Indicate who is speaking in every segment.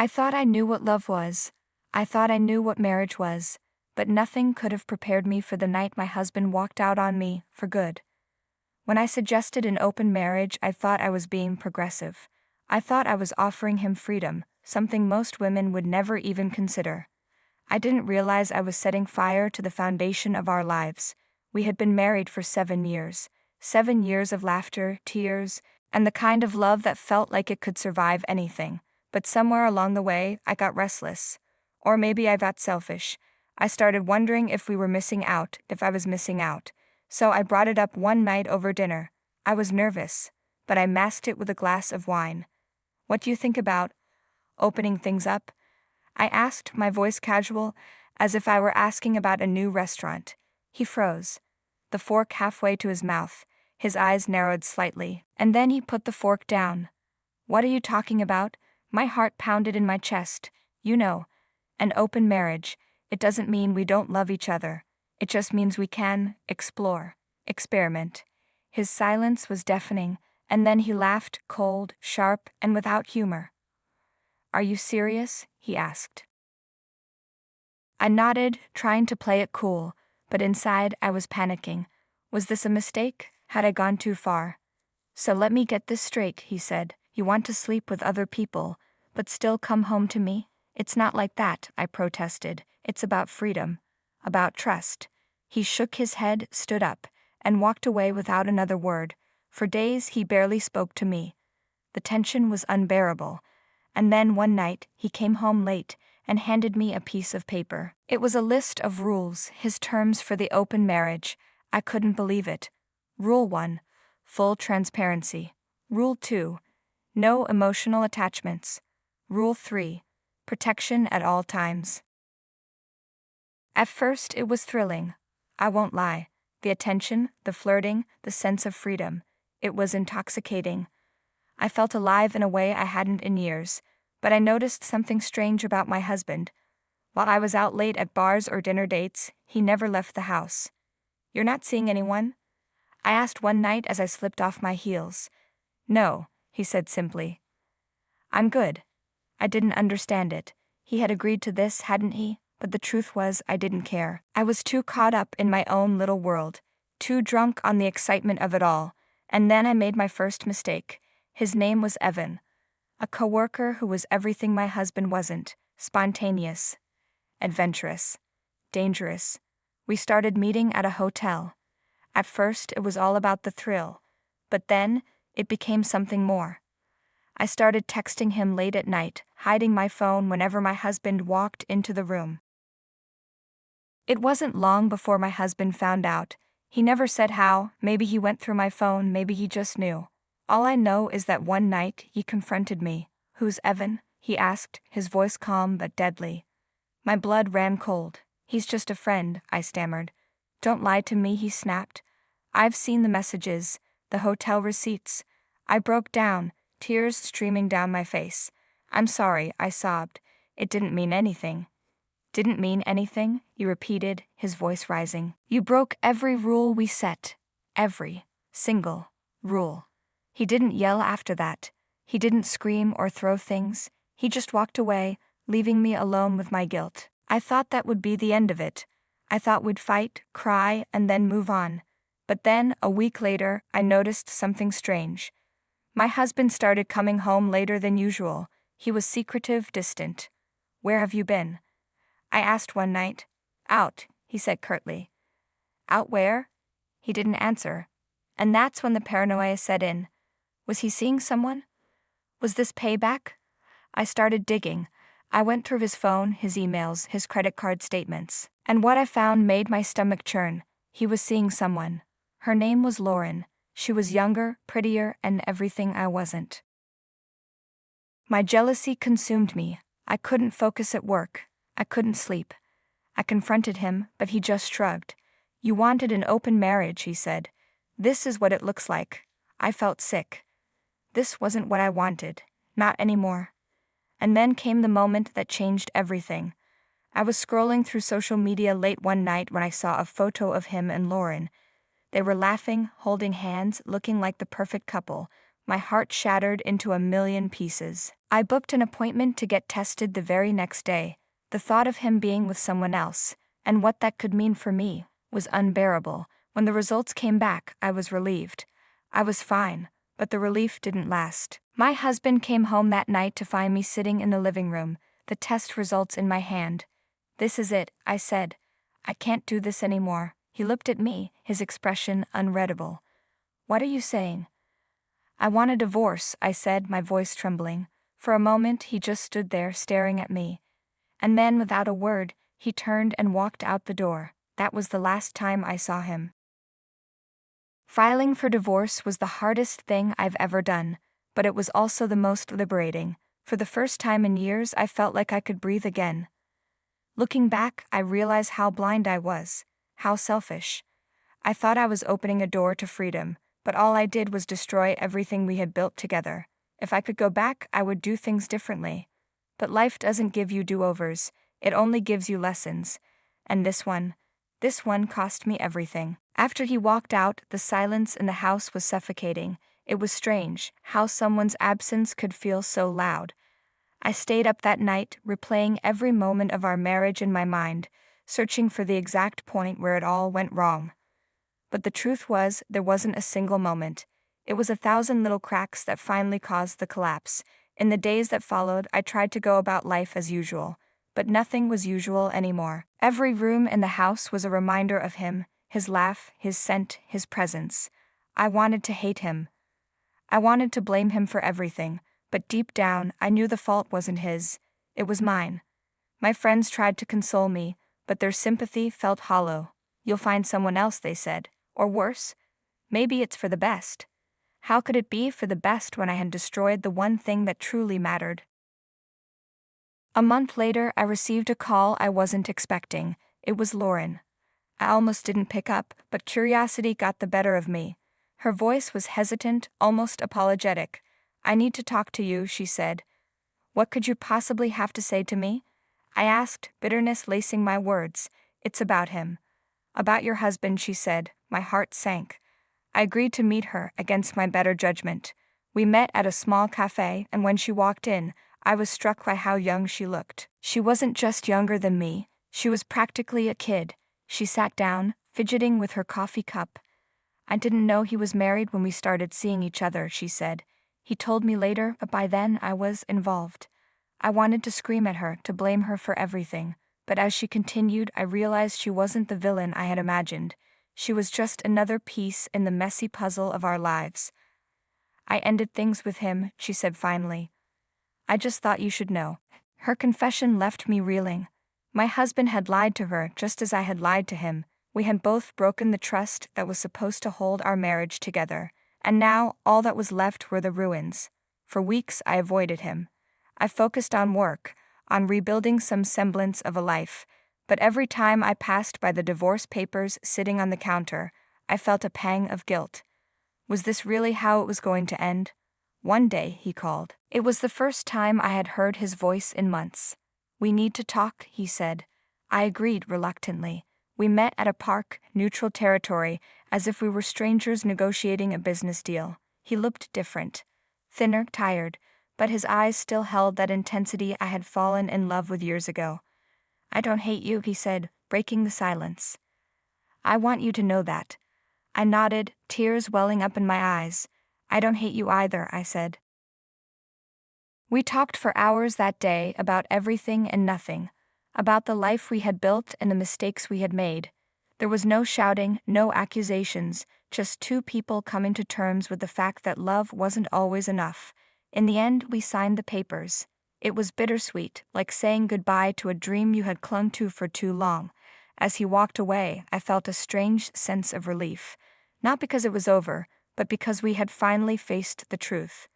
Speaker 1: I thought I knew what love was. I thought I knew what marriage was, but nothing could have prepared me for the night my husband walked out on me, for good. When I suggested an open marriage, I thought I was being progressive. I thought I was offering him freedom, something most women would never even consider. I didn't realize I was setting fire to the foundation of our lives. We had been married for 7 years. 7 years of laughter, tears, and the kind of love that felt like it could survive anything. But somewhere along the way, I got restless. Or maybe I got selfish. I started wondering if we were missing out, if I was missing out. So I brought it up one night over dinner. I was nervous, but I masked it with a glass of wine. "What do you think about opening things up?" I asked, my voice casual, as if I were asking about a new restaurant. He froze, the fork halfway to his mouth. His eyes narrowed slightly, and then he put the fork down. "What are you talking about?" My heart pounded in my chest. "You know, an open marriage, it doesn't mean we don't love each other. It just means we can explore, experiment." His silence was deafening, and then he laughed, cold, sharp, and without humor. "Are you serious?" he asked. I nodded, trying to play it cool, but inside I was panicking. Was this a mistake? Had I gone too far? "So let me get this straight," he said. "You want to sleep with other people, but still come home to me?" "It's not like that," I protested. "It's about freedom, about trust." He shook his head, stood up, and walked away without another word. For days he barely spoke to me. The tension was unbearable. And then one night, he came home late and handed me a piece of paper. It was a list of rules, his terms for the open marriage. I couldn't believe it. Rule 1, full transparency. Rule 2, no emotional attachments. Rule 3, protection at all times. At first, it was thrilling. I won't lie. The attention, the flirting, the sense of freedom. It was intoxicating. I felt alive in a way I hadn't in years, but I noticed something strange about my husband. While I was out late at bars or dinner dates, he never left the house. "You're not seeing anyone?" I asked one night as I slipped off my heels. "No," he said simply. "I'm good." I didn't understand it. He had agreed to this, hadn't he? But the truth was, I didn't care. I was too caught up in my own little world, too drunk on the excitement of it all. And then I made my first mistake. His name was Evan. A coworker who was everything my husband wasn't. Spontaneous, adventurous, dangerous. We started meeting at a hotel. At first, it was all about the thrill, but then it became something more. I started texting him late at night, hiding my phone whenever my husband walked into the room. It wasn't long before my husband found out. He never said how. Maybe he went through my phone, maybe he just knew. All I know is that one night he confronted me. "Who's Evan?" he asked, his voice calm but deadly. My blood ran cold. "He's just a friend," I stammered. "Don't lie to me," he snapped. "I've seen the messages, the hotel receipts." I broke down, tears streaming down my face. "I'm sorry," I sobbed. "It didn't mean anything." "Didn't mean anything?" he repeated, his voice rising. "You broke every rule we set. Every single rule." He didn't yell after that. He didn't scream or throw things. He just walked away, leaving me alone with my guilt. I thought that would be the end of it. I thought we'd fight, cry, and then move on. But then, a week later, I noticed something strange. My husband started coming home later than usual. He was secretive, distant. "Where have you been?" I asked one night. "Out," he said curtly. "Out where?" He didn't answer. And that's when the paranoia set in. Was he seeing someone? Was this payback? I started digging. I went through his phone, his emails, his credit card statements. And what I found made my stomach churn. He was seeing someone. Her name was Lauren. She was younger, prettier, and everything I wasn't. My jealousy consumed me. I couldn't focus at work. I couldn't sleep. I confronted him, but he just shrugged. "You wanted an open marriage," he said. "This is what it looks like." I felt sick. This wasn't what I wanted. Not anymore. And then came the moment that changed everything. I was scrolling through social media late one night when I saw a photo of him and Lauren. They were laughing, holding hands, looking like the perfect couple, my heart shattered into a million pieces. I booked an appointment to get tested the very next day. The thought of him being with someone else, and what that could mean for me, was unbearable. When the results came back, I was relieved. I was fine, but the relief didn't last. My husband came home that night to find me sitting in the living room, the test results in my hand. "This is it," I said. "I can't do this anymore." He looked at me, his expression unreadable. "What are you saying?" "I want a divorce," I said, my voice trembling. For a moment he just stood there staring at me. And then, without a word, he turned and walked out the door. That was the last time I saw him. Filing for divorce was the hardest thing I've ever done, but it was also the most liberating. For the first time in years, I felt like I could breathe again. Looking back, I realize how blind I was, how selfish. I thought I was opening a door to freedom, but all I did was destroy everything we had built together. If I could go back, I would do things differently. But life doesn't give you do-overs, it only gives you lessons. And this one cost me everything. After he walked out, the silence in the house was suffocating. It was strange how someone's absence could feel so loud. I stayed up that night, replaying every moment of our marriage in my mind, searching for the exact point where it all went wrong. But the truth was, there wasn't a single moment. It was 1,000 little cracks that finally caused the collapse. In the days that followed, I tried to go about life as usual, but nothing was usual anymore. Every room in the house was a reminder of him, his laugh, his scent, his presence. I wanted to hate him. I wanted to blame him for everything, but deep down, I knew the fault wasn't his. It was mine. My friends tried to console me, but their sympathy felt hollow. "You'll find someone else," they said. Or worse, maybe it's for the best. How could it be for the best when I had destroyed the one thing that truly mattered? A month later, I received a call I wasn't expecting. It was Lauren. I almost didn't pick up, but curiosity got the better of me. Her voice was hesitant, almost apologetic. "I need to talk to you," she said. "What could you possibly have to say to me?" I asked, bitterness lacing my words. "It's about him." "About your husband," she said. My heart sank. I agreed to meet her, against my better judgment. We met at a small cafe, and when she walked in, I was struck by how young she looked. She wasn't just younger than me, she was practically a kid. She sat down, fidgeting with her coffee cup. "I didn't know he was married when we started seeing each other," she said. "He told me later, but by then I was involved." I wanted to scream at her, to blame her for everything, but as she continued, I realized she wasn't the villain I had imagined. She was just another piece in the messy puzzle of our lives. "I ended things with him," she said finally. "I just thought you should know." Her confession left me reeling. My husband had lied to her just as I had lied to him. We had both broken the trust that was supposed to hold our marriage together, and now all that was left were the ruins. For weeks I avoided him. I focused on work, on rebuilding some semblance of a life, but every time I passed by the divorce papers sitting on the counter, I felt a pang of guilt. Was this really how it was going to end? One day, he called. It was the first time I had heard his voice in months. "We need to talk," he said. I agreed reluctantly. We met at a park, neutral territory, as if we were strangers negotiating a business deal. He looked different. Thinner, tired, but his eyes still held that intensity I had fallen in love with years ago. "I don't hate you," he said, breaking the silence. "I want you to know that." I nodded, tears welling up in my eyes. "I don't hate you either," I said. We talked for hours that day about everything and nothing, about the life we had built and the mistakes we had made. There was no shouting, no accusations, just two people coming to terms with the fact that love wasn't always enough. In the end, we signed the papers. It was bittersweet, like saying goodbye to a dream you had clung to for too long. As he walked away, I felt a strange sense of relief. Not because it was over, but because we had finally faced the truth.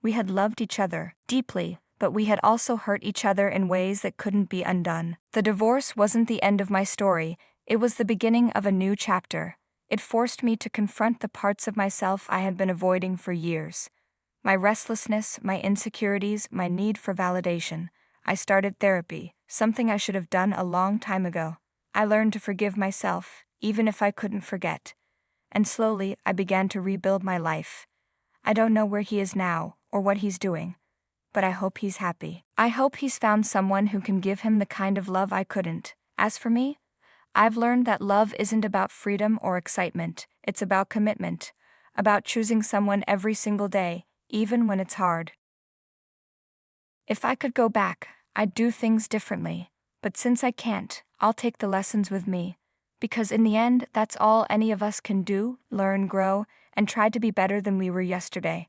Speaker 1: We had loved each other deeply, but we had also hurt each other in ways that couldn't be undone. The divorce wasn't the end of my story, it was the beginning of a new chapter. It forced me to confront the parts of myself I had been avoiding for years. My restlessness, my insecurities, my need for validation. I started therapy, something I should have done a long time ago. I learned to forgive myself, even if I couldn't forget. And slowly, I began to rebuild my life. I don't know where he is now, or what he's doing, but I hope he's happy. I hope he's found someone who can give him the kind of love I couldn't. As for me, I've learned that love isn't about freedom or excitement, it's about commitment, about choosing someone every single day, even when it's hard. If I could go back, I'd do things differently, but since I can't, I'll take the lessons with me, because in the end, that's all any of us can do: learn, grow, and try to be better than we were yesterday.